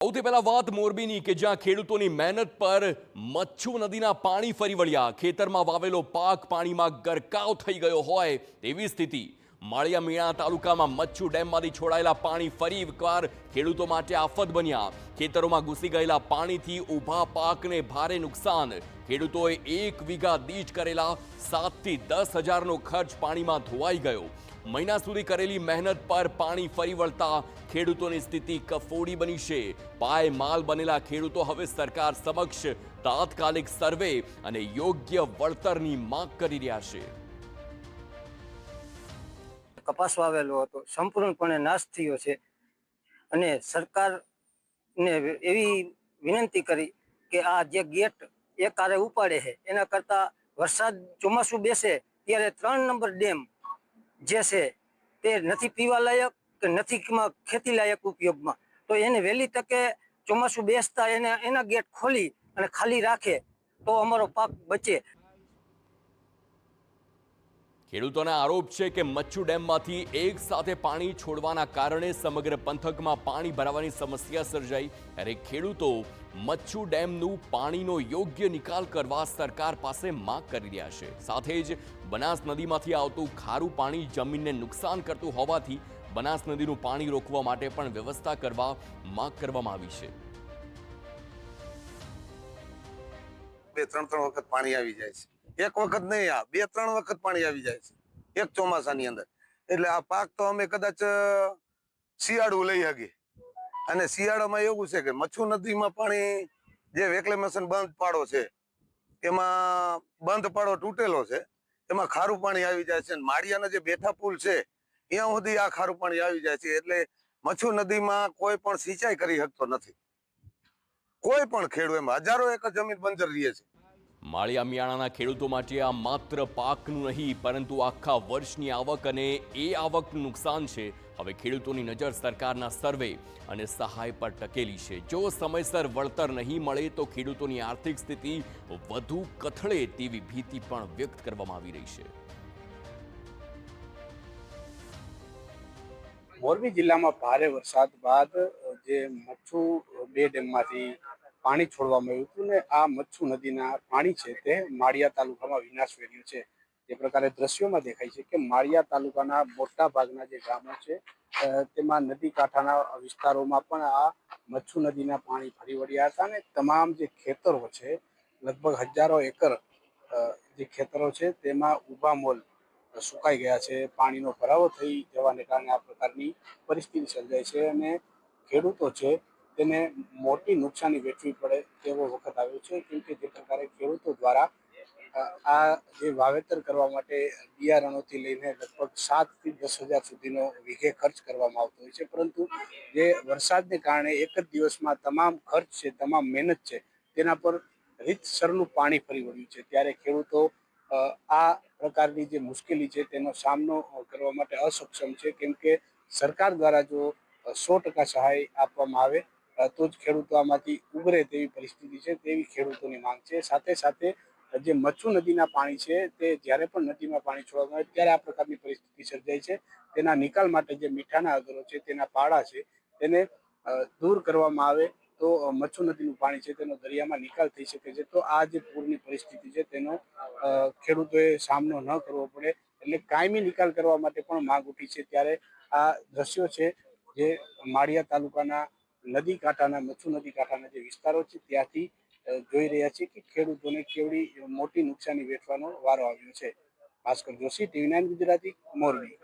સૌથી પહેલા વાત મોરબીની કે જ્યાં ખેડૂતોની મહેનત પર મચ્છુ નદીના પાણી ફરી વળ્યા। ખેતરમાં વાવેલો પાક પાણીમાં ગરકાવ થઈ ગયો હોય તેવી સ્થિતિ। માળિયા મીણા તાલુકામાં મચ્છુ ડેમમાંથી છોડાયેલા પાણી ફરી એકવાર ખેડૂતો માટે આફત બન્યા। ખેતરોમાં ઘૂસી ગયેલા પાણીથી ઊભા પાકને ભારે નુકસાન। ખેડૂતોએ 1 વીઘા દીઠ કરેલા 7 થી 10 હજારનો ખર્ચ પાણીમાં ધોવાઈ ગયો। મહિના સુધી કરેલી મહેનત પર પાણી ફરી વળતા ખેડૂતોની સ્થિતિ કફોડી બની છે। પાયમાલ બનેલા ખેડૂતો હવે સરકાર સમક્ષ તાત્કાલિક સર્વે અને યોગ્ય વળતરની માંગ કરી રહ્યા છે। કપાસ વાવેલો હતો, સંપૂર્ણપણે નાશ થયો છે અને સરકારને એવી વિનંતી કરી કે આ જે ગેટ એકારે ઉપાડે છે એના કરતા વરસાદ ચોમાસું બેસે ત્યારે 3 નંબર ડેમ જે છે તે નથી પીવા લાયક કે નથી ખેતી લાયક ઉપયોગમાં, તો એને વહેલી તકે ચોમાસું બેસતા એના ગેટ ખોલી અને ખાલી રાખે તો અમારો પાક બચે। ખેડૂતોનો આરોપ છે કે મચ્છુ ડેમમાંથી એક સાથે પાણી છોડવાના કારણે સમગ્ર પંથકમાં પાણી ભરાવાની સમસ્યા સર્જાઈ। ત્યારે ખેડૂતો મચ્છુ ડેમનું પાણીનો યોગ્ય નિકાલ કરવા સરકાર પાસે માંગ કરી રહ્યા છે। સાથે જ બનાસ નદીમાંથી આવતું ખારું પાણી જમીનને નુકસાન કરતું હોવાથી બનાસ નદીનું પાણી રોકવા માટે પણ વ્યવસ્થા કરવા માંગ કરવામાં આવી છે। 2-3 વખત પાણી આવી જાય છે, એક વખત નહીં, આ 2-3 વખત પાણી આવી જાય છે એક ચોમાસાની અંદર। એટલે આ પાક તો અમે કદાચ શિયાળું લઈ શકીએ, અને શિયાળામાં એવું છે કે મચ્છુ નદીમાં પાણી જે રેક્લેમેશન બંધ પાડો છે એમાં બંધ પાડો તૂટેલો છે, એમાં ખારું પાણી આવી જાય છે। માળિયાના જે બેઠા પુલ છે ત્યાં સુધી આ ખારું પાણી આવી જાય છે। એટલે મચ્છુ નદીમાં કોઈ પણ સિંચાઈ કરી શકતો નથી, કોઈ પણ ખેડૂત, એમ હજારો એકર જમીન બંજર રહે છે। માળિયા મિયાણાના ખેડૂતો માટે આ માત્ર પાકનું નહીં પરંતુ આખા વર્ષની આવક અને એ આવકનું નુકસાન છે। હવે ખેડૂતોની નજર સરકારના સર્વે અને સહાય પર ટકેલી છે। જો સમયસર વળતર નહીં મળે તો ખેડૂતોની આર્થિક સ્થિતિ વધુ કથળે તેવી ભીતિ પણ વ્યક્ત કરવામાં આવી રહી છે। મોરબી જિલ્લામાં ભારે વરસાદ બાદ જે મચ્છુ 2 ડેમમાંથી પાણી છોડવામાં આવ્યું હતું ને આ મચ્છુ નદીના પાણી છે તે માળિયા તાલુકામાં વિનાશ વેર્યું છે। તે પ્રકારે દ્રશ્યોમાં દેખાય છે કે માળિયા તાલુકાના મોટા ભાગના જે ગામો છે તેમાં નદી કાંઠાના વિસ્તારોમાં પણ આ મચ્છુ નદીના પાણી ફરી વળ્યા હતા અને તમામ જે ખેતરો છે, લગભગ હજારો એકર જે ખેતરો છે તેમાં ઊભા મોલ સુકાઈ ગયા છે। પાણીનો ભરાવો થઈ જવાને કારણે આ પ્રકારની પરિસ્થિતિ સર્જાય છે અને ખેડૂતો છે તેને મોટી નુકસાની વેઠવી પડે તેવો વખત આવ્યો છે, કેમ કે જે પ્રકારે ખેડૂતો દ્વારા આ જે વાવેતર કરવા માટે બિયારણોથી લઈને લગભગ 7 થી 10 હજાર સુધીનો વીઘે ખર્ચ કરવામાં આવતો હોય છે, પરંતુ જે વરસાદને કારણે એક જ દિવસમાં તમામ ખર્ચ છે, તમામ મહેનત છે તેના પર રીતસરનું પાણી ફરી વળ્યું છે। ત્યારે ખેડૂતો આ પ્રકારની જે મુશ્કેલી છે તેનો સામનો કરવા માટે અસક્ષમ છે, કેમ કે સરકાર દ્વારા જો 100% સહાય આપવામાં આવે તો જ ખેડૂતો આમાંથી ઉગરે તેવી પરિસ્થિતિ છે, તેવી ખેડૂતોની માંગ છે। સાથે સાથે જે મચ્છુ નદીના પાણી છે તે જ્યારે પણ નદીમાં પાણી છોડવામાં આવે ત્યારે આ પ્રકારની પરિસ્થિતિ સર્જાય છે। તેના નિકાલ માટે જે મીઠાના અગરો છે, તેના પાડા છે તેને દૂર કરવામાં આવે તો મચ્છુ નદીનું પાણી છે તેનો દરિયામાં નિકાલ થઈ શકે છે। તો આ જે પૂરની પરિસ્થિતિ છે તેનો ખેડૂતોએ સામનો ન કરવો પડે એટલે કાયમી નિકાલ કરવા માટે પણ માંગ ઉઠી છે। ત્યારે આ દ્રશ્યો છે જે માળિયા તાલુકાના નદી કાંઠાના મચ્છુ નદી કાંઠાના જે વિસ્તારો છે ત્યાંથી જોઈ રહ્યા છીએ કે ખેડૂતોને કેવડી મોટી નુકસાની વેઠવાનો વારો આવ્યો છે। ભાસ્કર જોશી, TV9 ગુજરાતી, મોરબી।